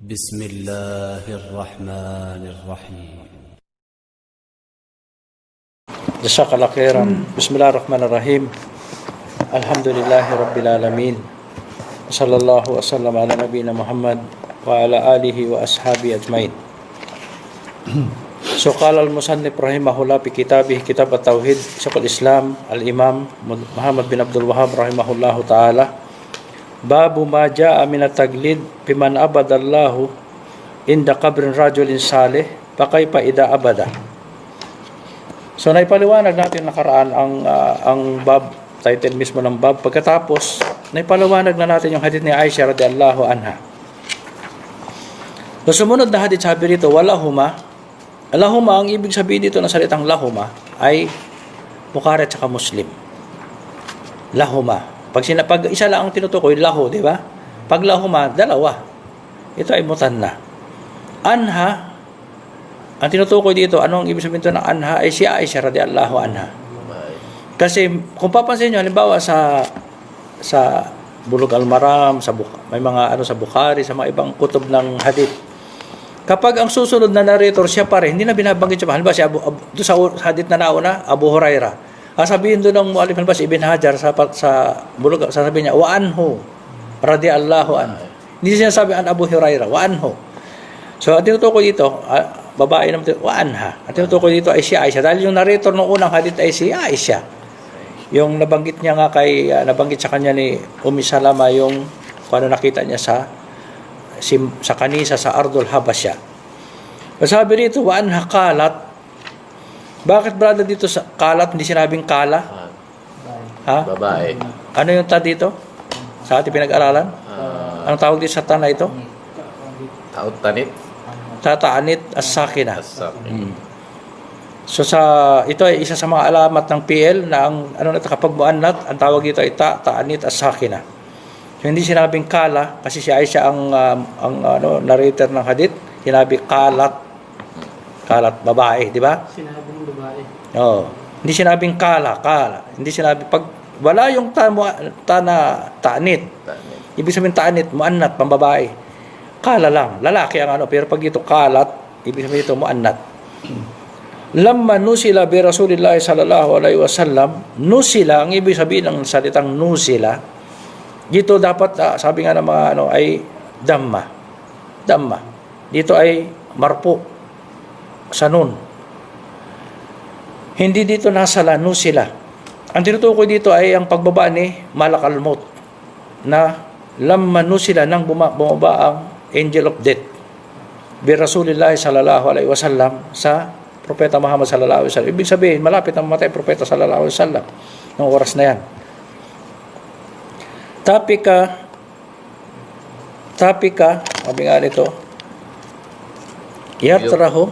بسم الله الرحمن الرحيم. Jazakallah khairan. Bismillahirrahmanirrahim. Alhamdulillahi rabbil alamin. Sallallahu wasallam ala nabiyina Muhammad wa ala alihi wa ashabi ajmain. So qala al-musannif rahimahullah fi kitabih Kitab at-Tauhid, Syekhul Islam Al-Imam Muhammad bin Abdul Wahhab rahimahullahu taala. Babu ma jaa min at-taglid biman abadallahu inda qabrin rajulin salih pakaipa ida abada. So naipaliwanag natin nakaraan ang bab, title mismo ng bab. Pagkatapos naipaliwanag na natin yung hadith ni Aisha radhiyallahu anha. So sumunod na hadith, sabi rito walahuma. Lahuma, ang ibig sabihin dito ng salitang lahuma ay Bukhari at saka Muslim. Lahuma. Pag isa lang ang tinutukoy, lahu, di ba? Pag lahuma, dalawa. Ito ay mutanna. Anha, ang tinutukoy dito, anong ibig sabihin ito ng anha, ay si Aisha radhiyallahu anha. Kasi kung papansin nyo, halimbawa sa Bulugh al-Maram, may mga sa Bukhari, sa mga ibang kutob ng hadith, kapag ang susunod na narrator siya pa rin, hindi na binabanggit siya. Halimbawa, sa hadith na nauna, Abu Hurairah. Sabihin doon ng mu'alif halimbawa, Ibn Hajar sa Bulugh, sasabihin niya, wa anhu, radhiyallahu anhu. Hindi siya sabi an Abu Hurairah, wa anhu. So, ang tinutukoy dito, babae naman, wa anha. Ang tinutukoy dito ay si Aisha. Dahil yung narrator ng unang hadith ay si Aisha. Yung nabanggit niya nga nabanggit sa kanya ni Salama yung kung ano nakita niya sa kanisa sa Ardul Habasya. Sabi rito, wa anha qalat. Bakit brother dito sa kalat, hindi sinabing kala? Ha? Babae. Ano yung ta dito? Sa ating pinag-aralan? Anong tawag dito sa ta na ito? Tanit. Tataanit as-sakina. As-sakin. So ito ay isa sa mga alamat ng PL na kapag muannat, ang tawag dito ay ta'anit as-sakina. So hindi sinabing kala kasi si Aisha ang narrator ng hadith, sinabi kalat babae, di ba? Sinabing babae. Oo. Hindi sinabing kala. Hindi sinabi pag wala yung ta'anit. Ibig sabihin ta'anit, muannat, pambabae. Kala lang, lalaki ang pero pag ito kalat, ibig sabihin ito muannat. Lamma nusila bi Rasulillah sallallahu alaihi wasallam, nusila, ang ibig sabihin ng salitang nusila, dito dapat sabi nga ng mga ay damma. Dito ay marpu sa nun. Hindi dito nasala, nusila. Ang tinutukoy dito ay ang pagbaba ni Malak al-Maut na lamma nusila nang bumaba ang angel of death bi Rasulillah sallallahu alaihi wasallam sa Propeta Muhammad sallallahu alaihi wasallam. Ibig sabihin, malapit na mamatay Propeta sallallahu alaihi wasallam ng oras na yan. Tapika, sabi nga nito, yatrahu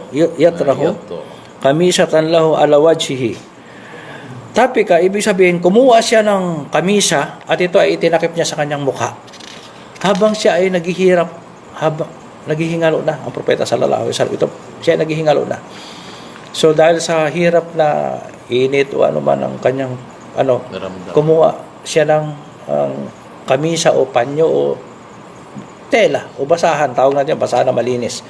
kamisatan lahu ala wajhihi. Tapika, ibig sabihin, kumuha siya ng kamisa at ito ay itinakip niya sa kanyang mukha. Habang siya ay naghihingalo na ang Propeta sallallahu alaihi wasallam. Ito, siya ay naghihingalo na. So dahil sa hirap na init o ano man ang kanyang kumuha siya ng kamisa o panyo o tela o basahan, tawag natin basahan na malinis,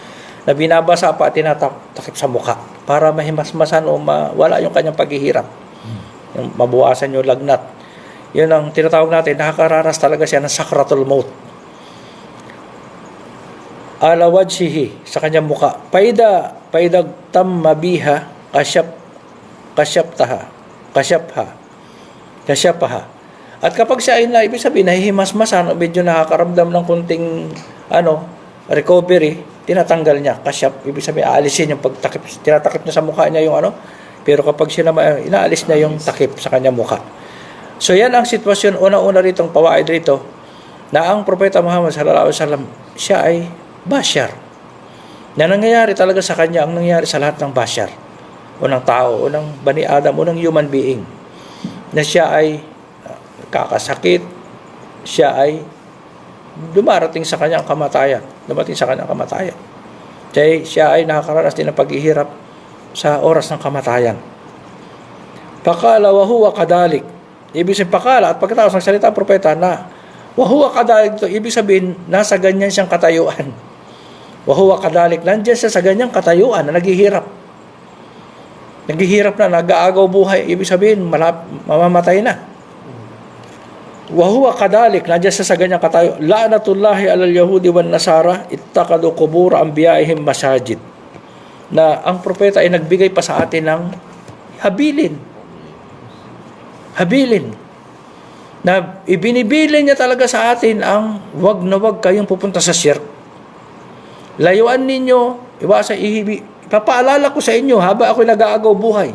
na binabasa pa at tinatakip sa mukha para mahimasmasan o mawala yung kanyang paghihirap, yung mabuwasan yung lagnat. Yun ang tinatawag natin, nakakararas talaga siya ng sakratul maut ala wajhihi, sa kanyang mukha. Paidag tamma biha kasyapha. At kapag siya ay ibig sabihin nahihimasmasan o medyo nakakaramdam ng kunting recovery, tinatanggal niya. Ibig sabihin aalisin yung pagtakip, tinatakip niya sa mukha niya yung pero kapag siya naman inaalis niya yung takip sa kanyang mukha. So yan ang sitwasyon, una-una ritong pawaid rito na ang Propeta Muhammad sallallahu alaihi wasallam siya ay bashar. Na nangyayari talaga sa kanya ang nangyayari sa lahat ng bashar. Unang tao, unang bani Adam, unang human being. Na siya ay kakasakit, siya ay dumating sa kanyang kamatayan. Kaya siya ay nakakaranas din ng paghihirap sa oras ng kamatayan. Pakala wa huwa kadalik. Ibig sabihin pakala at pagkatapos ng salita ng propeta na wa huwa kadalik, ito ibig sabihin nasa ganyan siyang katayuan. Wa huwa kadalik, nandiyan siya sa ganyang katayuan na naghihirap. Naghihirap na, nag-aagaw buhay, ibig sabihin, mamamatay na. Wa huwa kadalik, nandiyan siya sa ganyang katayuan. La'natullahi alal Yahudi wan Nasara, ittakadu qubur anbiya'ihim masajid. Na ang propeta ay nagbigay pa sa atin ng habilin. Habilin. Na ibinibilin niya talaga sa atin ang wag na wag kayong pupunta sa shirk. Layuan ninyo, iwasan ipapaalala ko sa inyo haba ako'y nag-aagaw buhay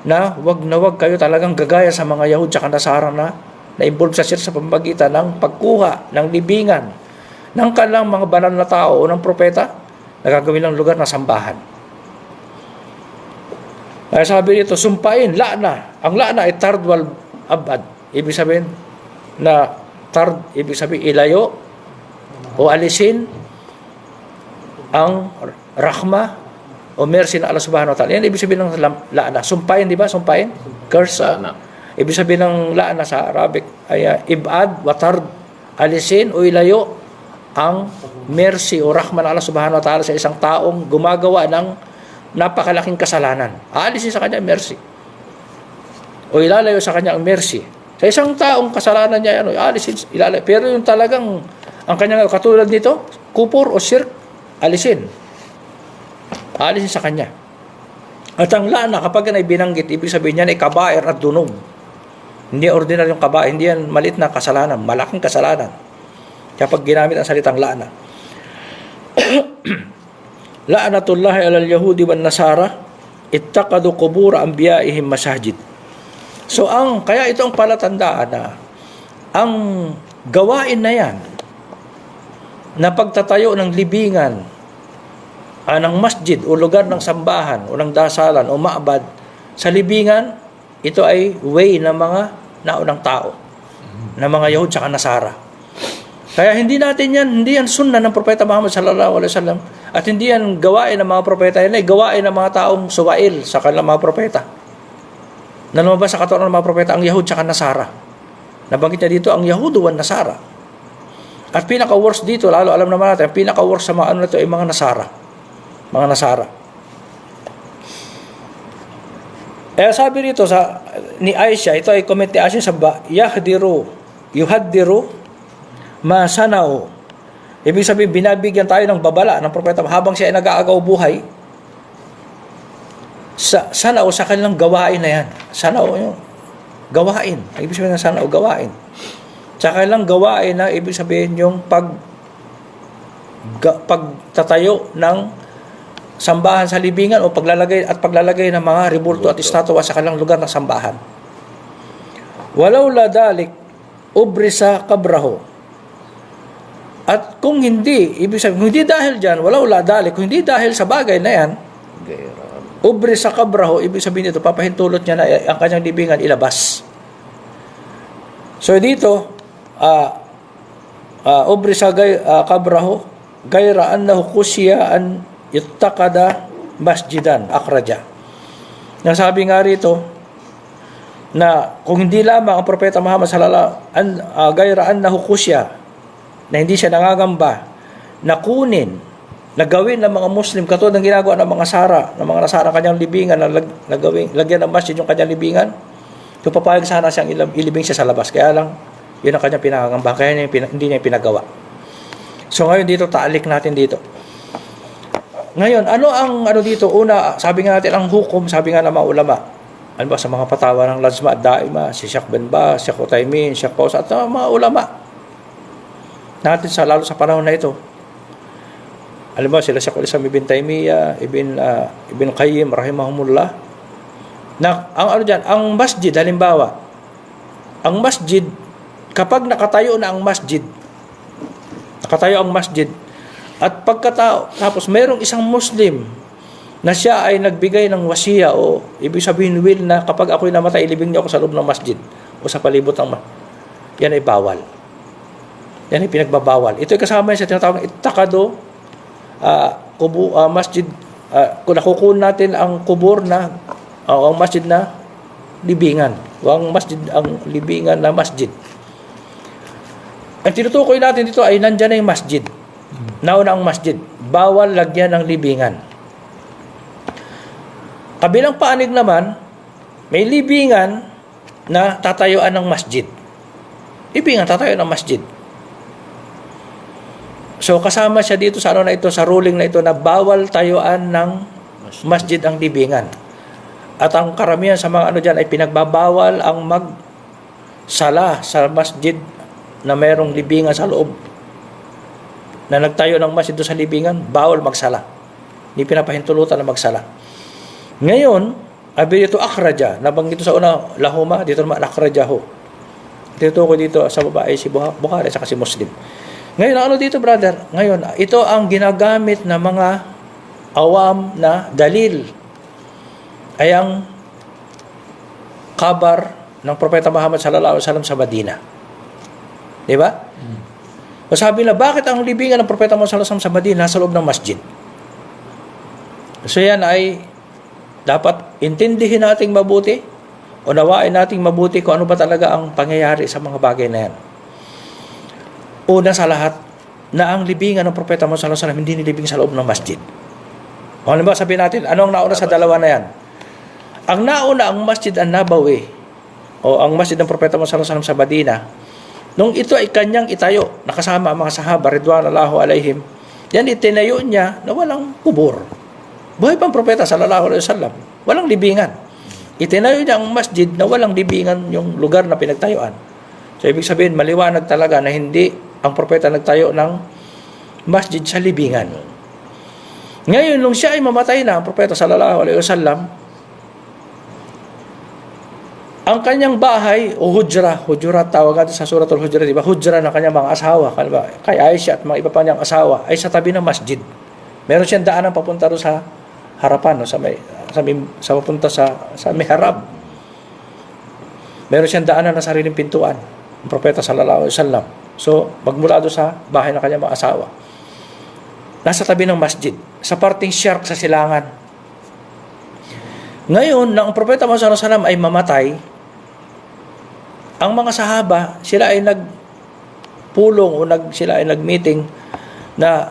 na wag kayo talagang gagaya sa mga Yahud at Nasara na involved sa shirk sa pamamagitan ng pagkuha ng libingan ng kanilang mga banal na tao o ng propeta na gagawin ng lugar na sambahan. Kaya sabi dito, sumpain, la'na. Ang la'na ay tardwal abad. Ibig sabihin na ibig sabihin ilayo o alisin ang rahma o mercy na Allah subhanahu wa ta'ala. Yan ibig sabihin ng la'na. Sumpain, di ba? Sumpain? Curse. Ibig sabihin ng la'na sa Arabic ay ibad, watard, alisin o ilayo ang mercy o rahma ng Allah subhanahu wa ta'ala sa isang taong gumagawa ng napakalaking kasalanan. Aalisin sa kanya mercy. O ilalayo sa kanya ang mercy. Sa isang taong kasalanan niya, aalisin, ilalayo. Pero yung talagang, ang kanyang katulad nito, kupur o shirk, alisin. Aalisin sa kanya. At ang lana, kapag yan ay binanggit, ibig sabihin niyan ay kabair at dunub. Hindi ordinaryong kabair, hindi yan malit na kasalanan, malaking kasalanan. Kapag ginamit ang salitang lana. La'natullahi alal Yahudi wan Nasara, ittakadu qubur anbiya'ihim masajid. So kaya ito ang palatandaan na ang gawain na yan na pagtatayo ng libingan ng masjid o lugar ng sambahan o ng dasalan o ma'bad sa libingan, ito ay way ng mga naunang tao, ng mga Yahud at Nasara. Kaya hindi yan sunna ng Propeta Muhammad sallallahu alaihi wasallam at hindi yan gawain ng mga propeta, yan ay gawain ng mga taong suwail sa kanilang mga propeta. Na lumabas sa katawan ng mga propeta ang Yahud at Nasara. Nabanggit niya dito ang Yahudu wan Nasara. At pinaka-worst dito, lalo alam naman natin, pinaka-worst sa mga na ito ay mga Nasara. Mga Nasara. Eh sabi rito ni Aisha, ito ay comment ni Aisha sa yuhaddiru ma sanao. Ibig sabihin, binabigyan tayo ng babala ng propeta habang siya ay nag-aagaw buhay. Sanao sa kanilang gawain na yan. Sanao yung gawain. Ibig sabihin ng sanao, gawain. Sa kanilang gawain na ibig sabihin yung pagtatayo ng sambahan sa libingan o paglalagay ng mga rebulto at estatwa sa kanilang lugar ng sambahan. Walau la dalik ubrisa kabraho. At kung hindi, ibig sabihin, hindi dahil dyan, walau la dalik, kung hindi dahil sa bagay na yan, ubrisa kabraho, ibig sabihin dito, papahintulot niya na ang kanyang libingan ilabas. So dito, ubrisa kabraho, gayra annahu kusya an yuttakada masjidan akraja. Nasabi nga rito na kung hindi lamang ang propeta Muhammad sallallahu gayra annahu kusya na hindi siya nangangamba na kunin, na gawin ng mga Muslim katulad ng ginagawa ng mga Nasara kanyang libingan na lagyan ng masjid yung kanyang libingan, yung papayag sana siyang ilibing siya sa labas. Kaya lang yun ang kanyang pinangangamba, kaya hindi niya pinagawa. So ngayon dito, taalik natin dito. Ngayon, ano dito? Una, sabi nga natin ang hukom, sabi nga ng mga ulama. Ano ba sa mga patawa ng Lajma at Daima, si Sheikh Ben Baz, Sheikh Uthaymin, Sheikh Paus, at mga ulama natin lalo sa panahon na ito. Alam ba sila Sheikh Islam Ibn Taymiyyah, Ibn Qayyim rahimahumullah. Na ang masjid halimbawa, ang masjid kapag nakatayo ang masjid at tapos mayroong isang Muslim na siya ay nagbigay ng wasiya o ibig sabihin will na kapag ako'y namatay, ilibing niyo ako sa loob ng masjid o sa palibot ng yan ay bawal. Yan ay pinagbabawal. Ito ay kasama sa tinatawag na itakado masjid. Kung nakukunin natin ang kubur na ang masjid na libingan o ang libingan na masjid. Ang tinutukoy natin dito ay nandyan na yung masjid. Nauna ang masjid. Bawal lagyan ng libingan. Kabilang panig naman, may libingan na tatayuan ng masjid. Libingan tatayuan ng masjid. So kasama siya dito sa sa ruling na ito na bawal tayuan ng masjid ang libingan. At ang karamihan sa mga dyan ay pinagbabawal ang magsala sa masjid na mayroong libingan sa loob. Na nagtayo ng masjid doon sa libingan, bawal magsala. Hindi pinapahintulutan na magsala. Ngayon, abi dito akhraja, nabanggit sa una lahuma, dito naman akhrajahu. Dito ko dito sa babae si Bukhari sa kasi Muslim. Ngayon, dito brother? Ngayon, ito ang ginagamit na mga awam na dalil ay ang kabar ng Propeta Muhammad sallallahu alaihi wasallam sa Madina. Di ba? Sabi na, bakit ang libingan ng Propeta Muhammad sallallahu alaihi wasallam sa Madina nasa loob ng masjid? So yan ay dapat intindihin nating mabuti, unawain nating mabuti kung ano ba talaga ang pangyayari sa mga bagay na yan. Una sa lahat, na ang libingan ng Propeta Muhammad sallallahu alaihi wasallam hindi nilibing sa loob ng masjid. O ano ba sabihin natin, ano ang nauna sa dalawa na yan? Ang nauna ang Masjid an-Nabawi o ang Masjid ng Propeta Muhammad sallallahu alaihi wasallam sa Madina, nung ito ay kanyang itayo, nakasama ang mga sahaba ridwanullahu alaihim, yan itinayo niya na walang kubur. Buhay pang Propeta sallallahu alaihi wasallam, walang libingan. Itinayo niya ang masjid na walang libingan yung lugar na pinagtayuan. So ibig sabihin, maliwanag talaga na hindi ang propeta nagtayo ng masjid sa libingan. Ngayon, nung siya ay mamatay na, ang propeta sallallahu alaihi wasallam, ang kanyang bahay o hujurat tawag natin sa suratul Hujurat, di ba? Hujra ng kanyang mga asawa, kay Aisha at mga iba pa niyang asawa, ay sa tabi ng masjid. Meron siyang daanan papunta doon sa harapan, no? sa papunta sa mihrab. Meron siyang daanan na sariling pintuan, ang propeta sallallahu alaihi wasallam. So, magmula doon sa bahay ng kanyang mga asawa. Nasa tabi ng masjid, sa parting shark sa silangan. Ngayon, nang ang propeta Muhammad sallallahu alaihi wasallam ay mamatay, ang mga sahaba, sila ay nagpulong o sila ay nagmeeting na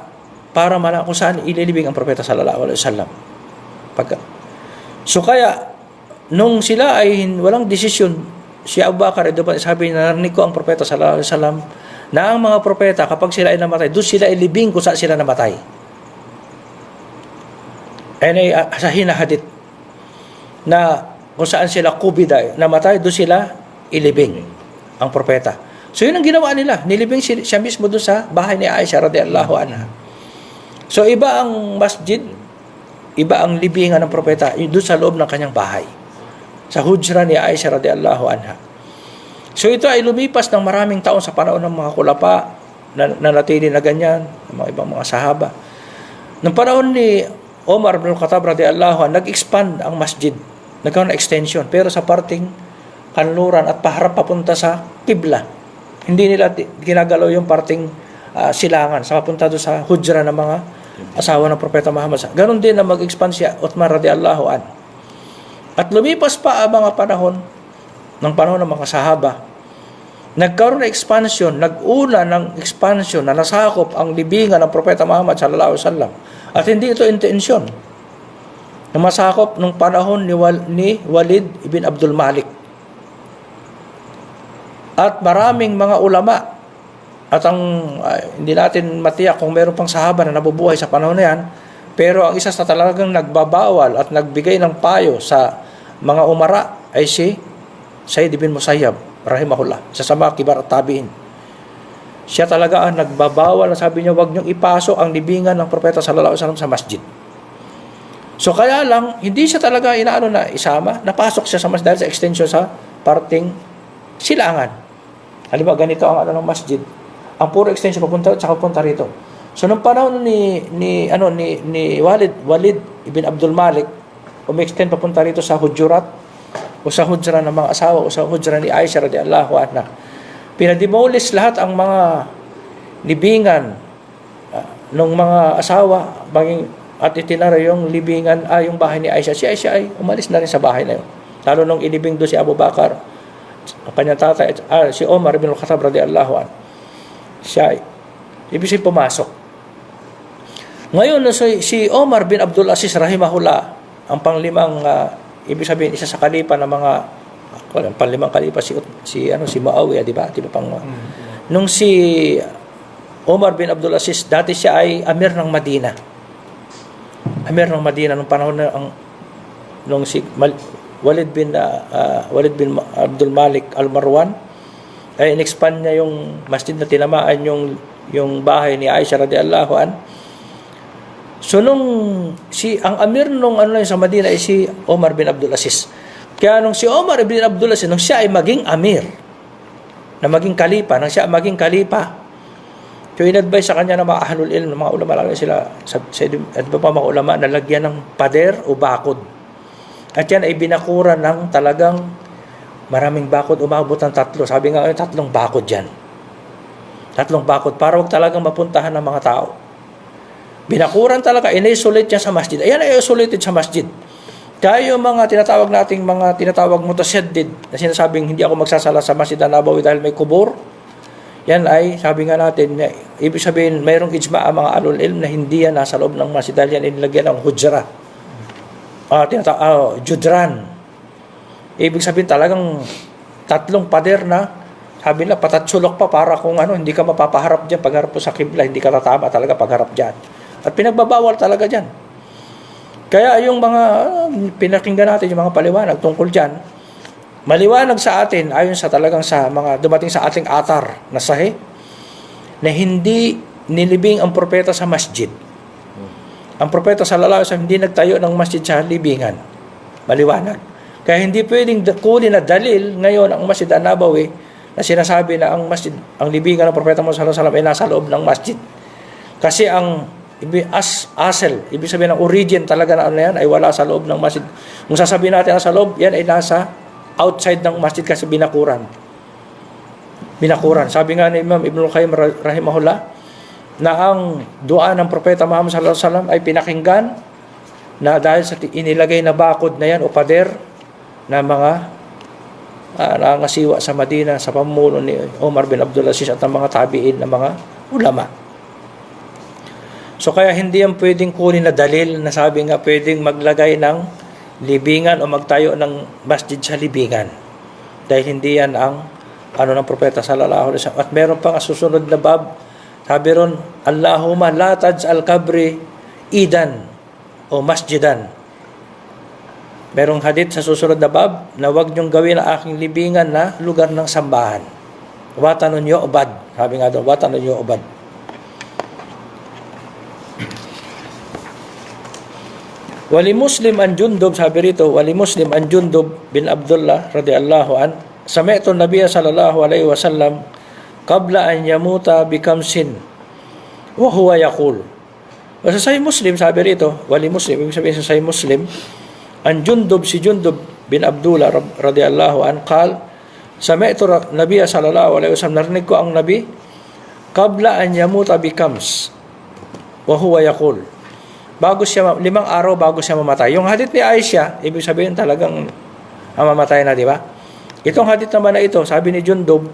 para malaman kung saan ililibing ang propeta sallallahu alaihi wasallam. So kaya, nung sila ay walang desisyon, si Abu Bakar, sabi niya, narinig ko ang propeta sallallahu alaihi wasallam na ang mga propeta, kapag sila ay namatay, doon sila ilibing kung saan sila namatay. Ay sa hinahadit na kung saan sila kubida, namatay, doon sila ilibing ang propeta. So yun ang ginawa nila. Nilibing siya mismo doon sa bahay ni Aisha radhiyallahu anha. So iba ang masjid, iba ang libingan ng propeta doon sa loob ng kanyang bahay. Sa hujra ni Aisha radhiyallahu anha. So ito ay lumipas ng maraming taon sa panahon ng mga kulapa na natili na ganyan, ng mga ibang mga sahaba. Noong panahon ni Omar ibn al-Khattab radhiyallahu anhu, nag-expand ang masjid. Nagkaroon ng extension, pero sa parting kanluran at paharap papunta sa Qibla. Hindi nila ginagalaw yung parting silangan sa papunta doon sa hujra ng mga asawa ng Propeta Muhammad. Ganon din na mag-expand siya, Uthman radhiyallahu anhu. At lumipas pa ang mga panahon ng mga sahaba. Nagkaroon ng expansion, nag-una ng expansion na nasakop ang libingan ng Propeta Muhammad sallallahu alaihi wasallam. At hindi ito intensyon na masakop nung panahon ni Walid ibn Abdul Malik. At maraming mga ulama at hindi natin matiyak kung meron pang sahaba na nabubuhay sa panahon na yan, pero ang isa sa talagang nagbabawal at nagbigay ng payo sa mga umara ay si Said ibn Musayyab rahimahullah, sa mga kibar at tabi'in. Siya talaga ang nagbabawal, sabi niya, wag niyong ipasok ang libingan ng propeta sallallahu alaihi wasallam sa masjid. So kaya lang, hindi siya talaga na isama, napasok siya sa masjid dahil sa extension sa parting silangan. Halimbawa, ganito ang ng masjid. Ang puro extension papunta at papunta rito. So nung panahon ni Walid ibn Abdul Malik, umi-extend papunta rito sa hujurat o sa hujra ng mga asawa o sa hujra ni Aisha radhiyallahu anha. Pinademolish lahat ang mga libingan ng mga asawa at itinara yung libingan, yung bahay ni Aisha. Si Aisha ay umalis na rin sa bahay na yun. Lalo nung inibing doon si Abu Bakar, ang kanyang tatay, si Omar ibn al-Khattab radhiyallahu anhu. Siya ay ibig sabihin pumasok. Ngayon, si Omar bin Abdul Aziz rahimahullah, ang panglimang, ibig sabihin, isa sa kalipa ng mga, panglimang kalipa, si Muawiyah, di ba? Nung si Omar bin Abdul Aziz, dati siya ay Amir ng Madina. Amir ng Madina, nung panahon na, nung si Walid bin Abdul Malik Al-Marwan, ay in-expand niya yung masjid na tinamaan yung bahay ni Aisha radhiyallahu an. So ang amir nung sa Madina ay si Omar bin Abdul Aziz. Kaya nung si Omar bin Abdul Aziz, nung siya ay maging amir, na maging kalipa, nang siya maging kalipa, so in-advise sa kanya ng mga ahlul ilm, ng mga ulama, lalo sila, at iba pa mga ulama, na lagyan ng pader o bakod. At yan ay binakuran ng talagang maraming bakod, umabot ng 3. Sabi nga, 3 bakod dyan. 3 bakod, para wag talagang mapuntahan ng mga tao. Binakuran talaga, in-isolate yan sa masjid. Ayan ay isolated sa masjid. Kaya yung mga tinatawag mutasaddid, na sinasabing hindi ako magsasala sa Masjid an-Nabawi dahil may kubur, yan ay, sabi nga natin, ibig sabihin, mayroong ijma' ang mga alul ilm na hindi yan nasa loob ng masjid dahil yan inilagyan ng hujra. Judran. Ibig sabihin talagang 3 pader na, sabi na patatsulok pa para kung hindi ka mapapaharap dyan, pagharap po sa kibla, hindi ka tatama talaga pagharap dyan. At pinagbabawal talaga dyan. Kaya yung mga pinakinggan natin, yung mga paliwanag tungkol dyan, maliwanag sa atin, ayon sa talagang sa mga dumating sa ating atar na sahih, na hindi nilibing ang propeta sa masjid. Ang propeta sallallahu alaihi wasallam hindi nagtayo ng masjid sa libingan. Maliwanag. Kaya hindi pwedeng kunin na dalil ngayon ang Masjid an-Nabawi na sinasabi na ang libingan ng propeta Muhammad sallallahu alaihi wasallam ay nasa loob ng masjid. Kasi ang ibig sabihin ng origin talaga na yan ay wala sa loob ng masjid. Kung sasabihin natin nasa loob, yan ay nasa outside ng masjid kasi binakuran. Sabi nga ni Imam Ibn al-Qayyim rahimahullah na ang dua ng propeta Muhammad sallallahu alaihi wasallam ay pinakinggan na dahil sa inilagay na bakod na yan o pader na mga nangasiwa sa Madina sa pamumuno ni Omar bin Abdul Aziz at ang mga tabi'in na mga ulama. So kaya hindi yan pwedeng kunin na dalil na sabi nga pwedeng maglagay ng libingan o magtayo ng masjid sa libingan. Dahil hindi yan ang ng propeta sallallahu alaihi wasallam. At meron pang susunod na bab, sabi ron, Allahumma la taj'al qabri idan o masjidan. Merong hadith sa susunod na bab na wag niyong gawin ang aking libingan na lugar ng sambahan. Watanun yu'bad. Sabi nga doon, watanun yu'bad. Wali Muslim an Jundub, sabi rito, wali Muslim an Jundub bin Abdullah radhiyallahu an, sami'tu an-nabiy sallallahu alaihi wasallam qabla an yamuta bikamsin wa huwa yaqul. Sa Sahih Muslim, sabi rito, wali Muslim, ibig sabihin sa Sahih Muslim, an Jundub, si Jundub bin Abdullah radhiyallahu an, qal, sami'tu an-nabiy sallallahu alaihi wasallam, narinig ko ang nabi qabla an yamuta bikams wa huwa yaqul. Bago siya 5 araw bago siya mamatay. Yung hadith ni Aisha, ibig sabihin talagang mamatay na, di ba? Itong hadith naman na ito, sabi ni Jundub,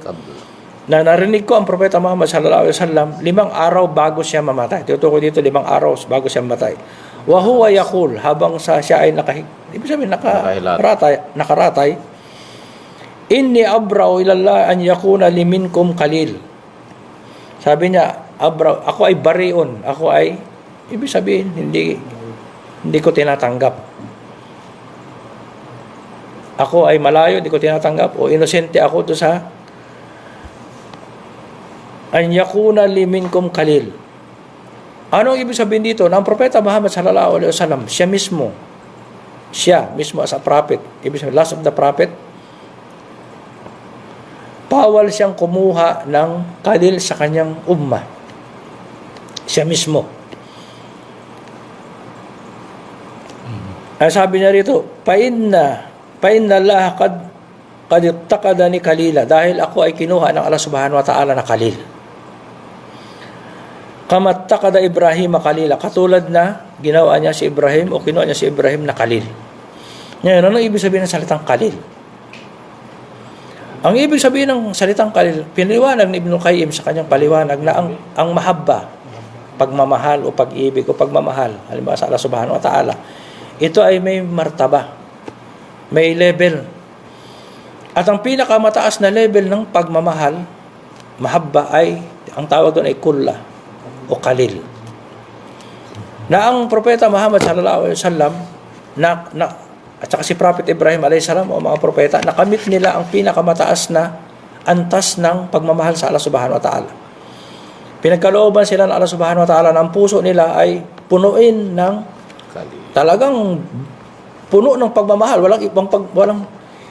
na narinig ko ang propeta Muhammad sallallahu alaihi wasallam 5 araw bago siya mamatay. Tutukoy dito 5 araw bago siya mamatay. Wa huwa yaqul, habang siya ay ibig sabihin nakaratay. Inni abra'u ila Allah an yakuna liminkum qalil. Sabi niya, ako ay bariun, ako ay ibig sabihin, hindi ko tinatanggap. Ako ay malayo, hindi ko tinatanggap. O inosente ako to sa an yakuna li minkum qalil. Ano ang ibig sabihin dito? Na ang propeta Muhammad sallallahu alaihi wasallam, siya mismo as a prophet, ibig sabihin, last of the prophet, bawal siyang kumuha ng qalil sa kanyang ummah. Siya mismo. Sabi niya rito, pa inna Allah qad ittaqadani qalila, dahil ako ay kinuha ng Allah subhanahu wa ta'ala na qalil. Kama ittaqada Ibrahim qalila, katulad na ginawa niya si Ibrahim o kinuha niya si Ibrahim na qalil. Ngayon, ano ibig sabihin ng salitang qalil? Ang ibig sabihin ng salitang qalil, pinaliwanag ni Ibn Qayyim sa kanyang paliwanag na ang mahabba, pagmamahal o pag-ibig o pagmamahal, halimbawa sa Allah subhanahu wa ta'ala, ito ay may martaba, may level. At ang pinakamataas na level ng pagmamahal, mahabba, ay, ang tawag doon ay kulla o kalil. Na ang propeta Muhammad sallallahu alaihi wasallam, at saka si Prophet Ibrahim alayhi salam o mga propeta, nakamit nila ang pinakamataas na antas ng pagmamahal sa Allah subhanahu wa ta'ala. Pinagkalooban sila ng Allah subhanahu wa ta'ala na ang puso nila ay punuin ng talagang puno ng pagmamahal.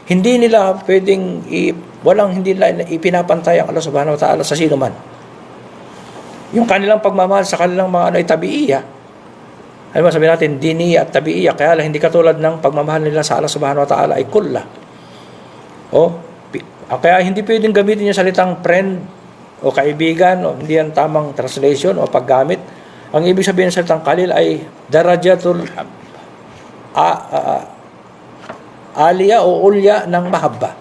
Hindi nila ipinapantay ang Allah subhanahu wa ta'ala sa sino man. Yung kanilang pagmamahal sa kanilang mga tabiiya, alam mo, sabihin natin, diniya at tabiiya, kaya lang hindi katulad ng pagmamahal nila sa Allah subhanahu wa ta'ala ay kulla. Kaya hindi pwedeng gamitin yung salitang friend o kaibigan, o hindi yan tamang translation o paggamit. Ang ibig sabihin ng salitang kalil ay darajatul aliyah o ulya ng mahabba.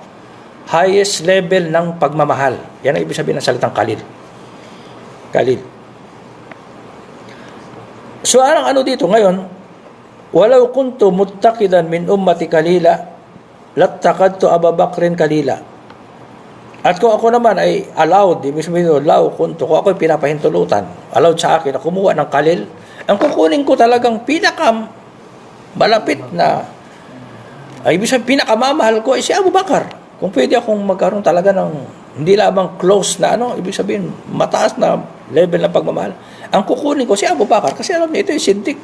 Highest level ng pagmamahal. Yan ang ibig sabihin ng salitang kalil. Kalil. So, ano dito ngayon? Walau kuntu muttaqidan min ummati kalila, lattakadtu Abu Bakrin kalila. At kung ako naman ay allowed, ibig sabihin, kung ako ay pinapahintulutan, allowed sa akin na kumuha ng kalil, ang kukunin ko talagang malapit na, ibig sabihin, pinakamamahal ko ay si Abu Bakar. Kung pwede akong magkaroon talaga ng, hindi lamang close na ibig sabihin, mataas na level ng pagmamahal, ang kukunin ko si Abu Bakar, kasi alam niya, ito yung sindik.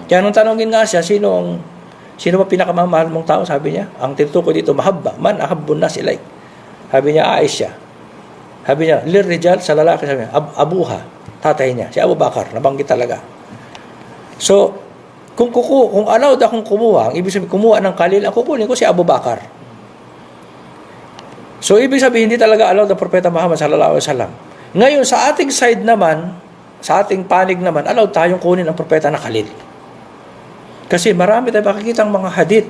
Kaya nung tanongin nga siya, sino ba pinakamamahal mong tao, sabi niya, ang tinutukoy dito, mahabba, man ahabbun nas ilay. Sabi niya, Aisha. Sabi niya, lirrijal, sa lalaki, sabi niya, abuha, tatay niya, si Abu Bakar, nabanggit talaga. So, kung allowed akong kumuha, ang ibig sabihin, kumuha ng kalil, ang kukunin ko si Abu Bakar. So, ibig sabihin, hindi talaga allowed ang Propeta Muhammad sallallahu alaihi wasallam. Ngayon, sa ating side naman, sa ating panig naman, allowed tayong kunin ang propeta na kalil. Kasi marami tayong makikita ang mga hadith.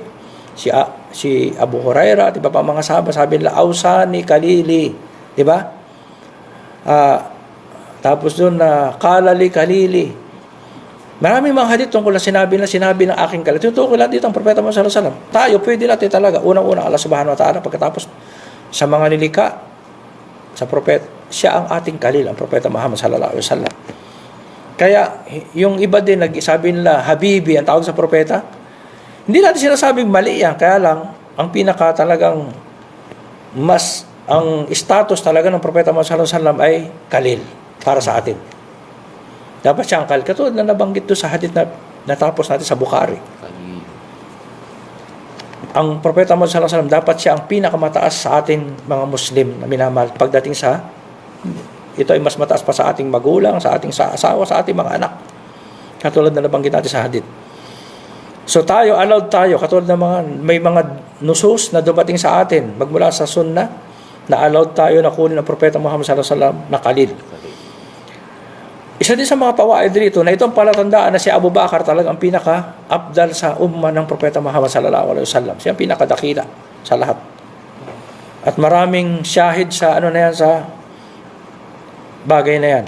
Si Abu Hurairah at iba pa mga sahabat, sabi nila, awsani kalili. Diba? Tapos doon na kalali kalili. Maraming mga hadith tungkol na sinabi ng aking kalil. Tungkol lang dito ang propeta Muhammad sallallahu alaihi wasallam. Tayo, pwede natin talaga. Unang-unang Allah subhanahu wa ta'ala, pagkatapos sa mga nilika, sa propeta, siya ang ating kalil, ang propeta Muhammad sallallahu alaihi wasallam. Kaya, yung iba din, sabi nila, Habibi, ang tawag sa propeta, hindi natin sinasabing mali yan. Kaya lang, ang pinaka talagang ang status talaga ng propeta Muhammad sallallahu alaihi wasallam ay kalil para sa atin. Dapat siya ang kalil. Katulad na nabanggit doon sa hadith na natapos natin sa Bukhari. Ang propeta Muhammad sallallahu alaihi wasallam, dapat siya ang pinakamataas sa atin mga Muslim na minamahal pagdating sa ito ay mas mataas pa sa ating magulang, sa ating asawa, sa ating mga anak. Katulad na nabanggit natin sa hadith. So tayo, allowed tayo, katulad ng may mga nusus na dumating sa atin, magmula sa sunnah, na allowed tayo na kunin ng propeta Muhammad sallallahu alaihi wasallam na kalil. Isa din sa mga pawaid dito na itong palatandaan na si Abu Bakar talagang pinaka-abdal sa umma ng propeta Muhammad sallallahu alaihi wasallam. Siya ang pinakadakila sa lahat. At maraming syahid sa sa bagay na yan.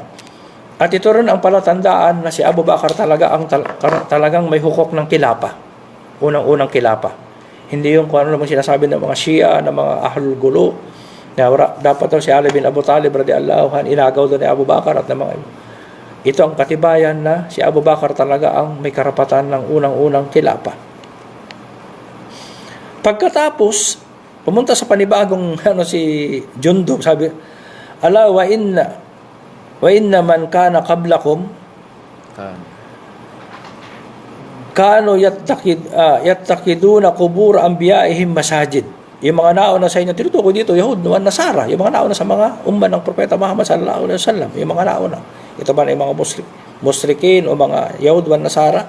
At ito rin ang palatandaan na si Abu Bakar talagang may hukok ng kilapa. Unang-unang kilapa. Hindi yung kung ano naman sinasabi ng mga Shia, ng mga Ahlul Gulu, na dapat daw si Ali bin Abu Talib radhiyallahu anhu inagaw doon ni Abu Bakar at ng mga ito ang katibayan na si Abu Bakar talaga ang may karapatan ng unang-unang kilapa. Pagkatapos, pumunta sa panibagong si Jundub, sabi, ala wa inna man kana qablakum kano yattakiduna qubur anbiya'ihim masajid. Yung mga nauna sa inyo, tinutukoy dito, Yahud, Nasara, yung mga nauna sa mga umma ng propeta Muhammad sallallahu alaihi wasallam, yung mga nauna. Ito ba na yung mga musrikin o mga Yahud, Nasara?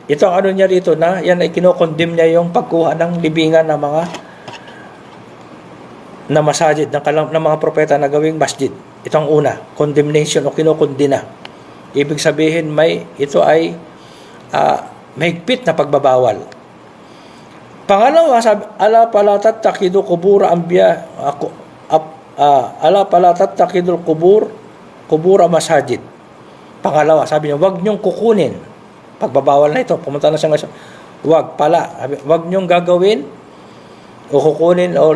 Ito ang niya dito na yan ay kinokondem niya yung pagkuha ng libingan ng mga na masajid ng mga propeta na gawing masjid. Ito ang una, condemnation o kinokondina. Ibig sabihin ito ay mahigpit na pagbabawal. Pangalawa, sabi, ala pala tattakidu qubur anbiya ala pala tattakidul qubur masajid. Pangalawa, sabi niya, huwag niyong kukunin. Pagbabawal na ito, pumunta na siya ngayon. Huwag pala. Huwag niyong gagawin o kukunin o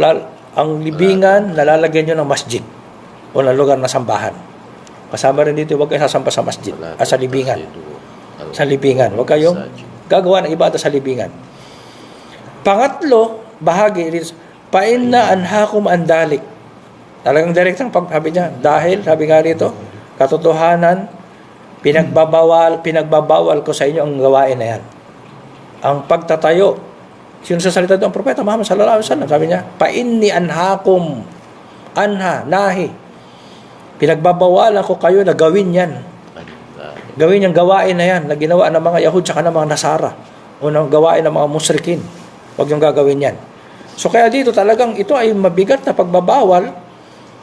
ang libingan na lalagyan niyo ng masjid o ng lugar na sambahan. Kasama rin dito, huwag kayo sasampa sa masjid, sa libingan. Sa libingan. Huwag kayong gagawa ng ibada sa libingan. Pangatlo, bahagi dito, painna anhakum andalik. Talagang direktang pagsabi niya, dahil, sabi nga rito, katotohanan, pinagbabawal ko sa inyo ang gawain na yan. Ang pagtatayo, sino sa salita doon? Ang propeta Muhammad sallallahu alaihi wasallam, sabi niya, painni anhakum, anha, nahi. Pinagbabawalan ko kayo na gawin yan. Gawin yung gawain na yan, na ginawa ng mga Yahud saka ng mga Nasara, o ng gawain ng mga Musrikin. Huwag yung gagawin yan. So kaya dito talagang ito ay mabigat na pagbabawal,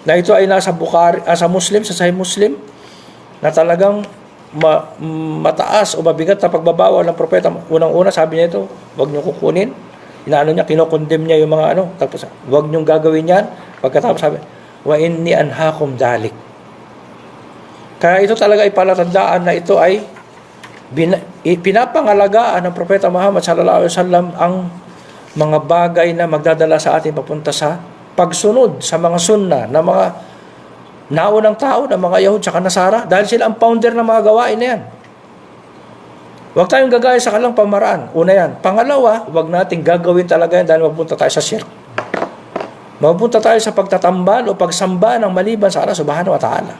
na ito ay nasa Bukhari, sa Muslim, sa Sahih Muslim, na talagang mataas o mabigat na pagbabawal ng propeta. Unang-una sabi niya ito, huwag niyo kukunin. Inaano niya, kinokondem niya yung mga tapos huwag niyong gagawin yan. Pagkatapos sabi, wa inni anhakum dalik. Kaya ito talaga ay palatandaan na ito ay pinapangalagaan ng propeta Muhammad sallallahu alaihi wasallam ang mga bagay na magdadala sa atin papunta sa pagsunod sa mga sunna na mga naunang tao, ng mga Yahud at Nasara, dahil sila ang founder ng mga gawain na yan. Huwag tayong gagaya sa kalang pamaraan. Una yan. Pangalawa, huwag nating gagawin talaga yan dahil magpunta tayo sa shirk. Magpunta tayo sa pagtatambal o pagsamba ng maliban sa Allah subhanahu wa ta'ala.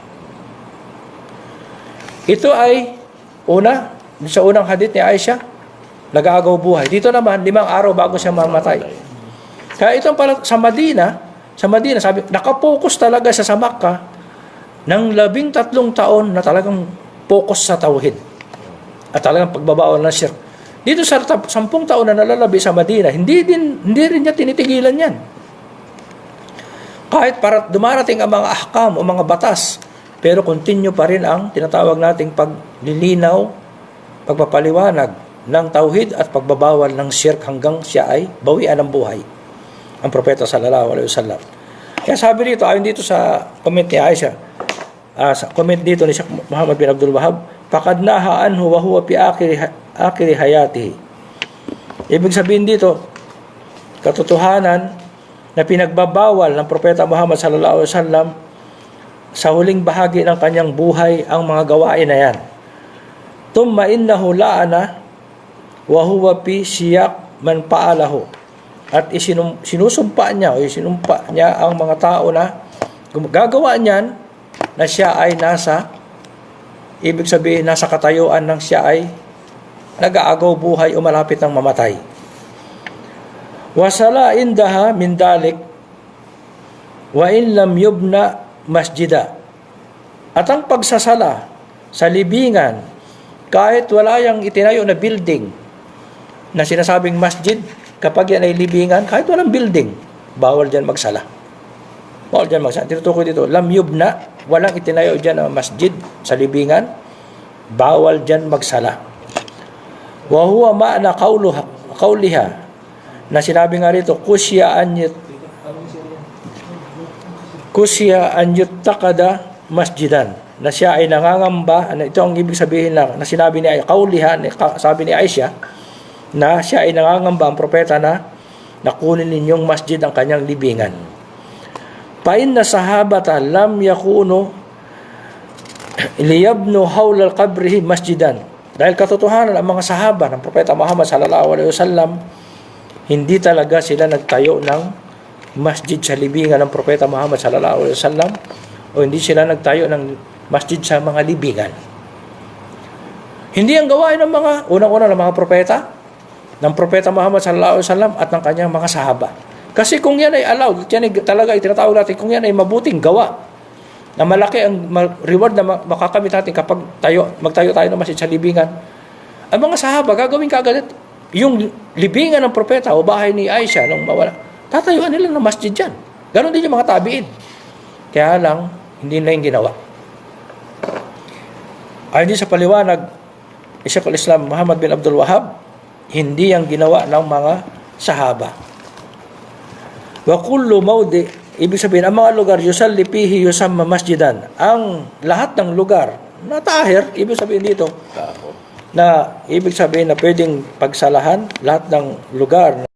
Ito ay una, sa unang hadith ni Aisha, nag-aagaw buhay. Dito naman, 5 araw bago siya mamatay. Kaya ito pala sa Madina, sabi, nakapokus talaga siya sa Makkah ng 13 taon na talagang focus sa tauhid at talagang pagbabawal ng shirk. Dito sa 10 taon na nalalabi sa Madina, hindi rin niya tinitigilan yan. Kahit para dumarating ang mga ahkam o mga batas, pero continue pa rin ang tinatawag nating paglilinaw, pagpapaliwanag ng tauhid at pagbabawal ng shirk hanggang siya ay bawian ng buhay, ang propeta sallallahu alaihi wasallam. Kaya sabi dito, ayon dito sa comment ni Aisha, sa comment dito ni Sheikh Muhammad bin Abdul Wahhab, faqad naha anhu wa huwa fi akhir hayatihi. Ibig sabihin dito, katotohanan na pinagbabawal ng propeta Muhammad sallallahu alaihi wasallam sa huling bahagi ng kanyang buhay ang mga gawain na yan. Tumma innahu la'ana wa huwa fi siyaq man pa'alahu. At sinusumpa niya ang mga tao na gagawa niyan na siya ay ibig sabihin nasa katayuan ng siya ay nag-aagaw buhay o malapit ng mamatay. Wasala indaha min dalik wa in lam yubna masjida. At ang pagsasala sa libingan, kahit wala yang itinayo na building na sinasabing masjid, kapag yan ay libingan, kahit walang building, bawal dyan magsala. Bawal dyan magsala. Tinutukoy dito, lam yubna, walang itinayo dyan na masjid sa libingan, bawal dyan magsala. Wa huwa ma'na qawliha, na sinabi nga rito, kusya an yuttaqada masjidan, na siya ay nangangamba, ito ang ibig sabihin na sinabi ni qawliha, sabi ni Aisha, na siya ay nangangamba ang propeta na nakunin ninyong masjid ang kanyang libingan. Pa inna sahabata lam yakunu liyabnu hawla al-qabrihi masjidan. Dahil katotohanan ang mga sahaba ng propeta Muhammad sallallahu alaihi wasallam, hindi talaga sila nagtayo ng masjid sa libingan ng propeta Muhammad sallallahu alaihi wasallam, o hindi sila nagtayo ng masjid sa mga libingan. Hindi ang gawain ng mga unang-una ng mga propeta, ng propeta Muhammad sallallahu alaihi wasallam at ng kanyang mga sahaba. Kasi kung yan ay allowed, yan ay talaga itinatawag natin, kung yan ay mabuting gawa, na malaki ang reward na makakamit natin kapag magtayo tayo ng masjid sa libingan, ang mga sahaba gagawin kaagad yung libingan ng propeta o bahay ni Aisha nung mawala, tatayuan nila ng masjid dyan. Ganon din yung mga tabiin. Kaya lang, hindi na yung ginawa. Ayon din sa paliwanag ni Sheikhul Islam Muhammad bin Abdul Wahhab, hindi ang ginawa ng mga sahaba. Wa kullu mawdi, ibig sabihin, ang mga lugar yusalli fihi yusamma masjidan. Ang lahat ng lugar na tahir, ibig sabihin dito, Tao. na ibig sabihin na pwedeng pagsalahan lahat ng lugar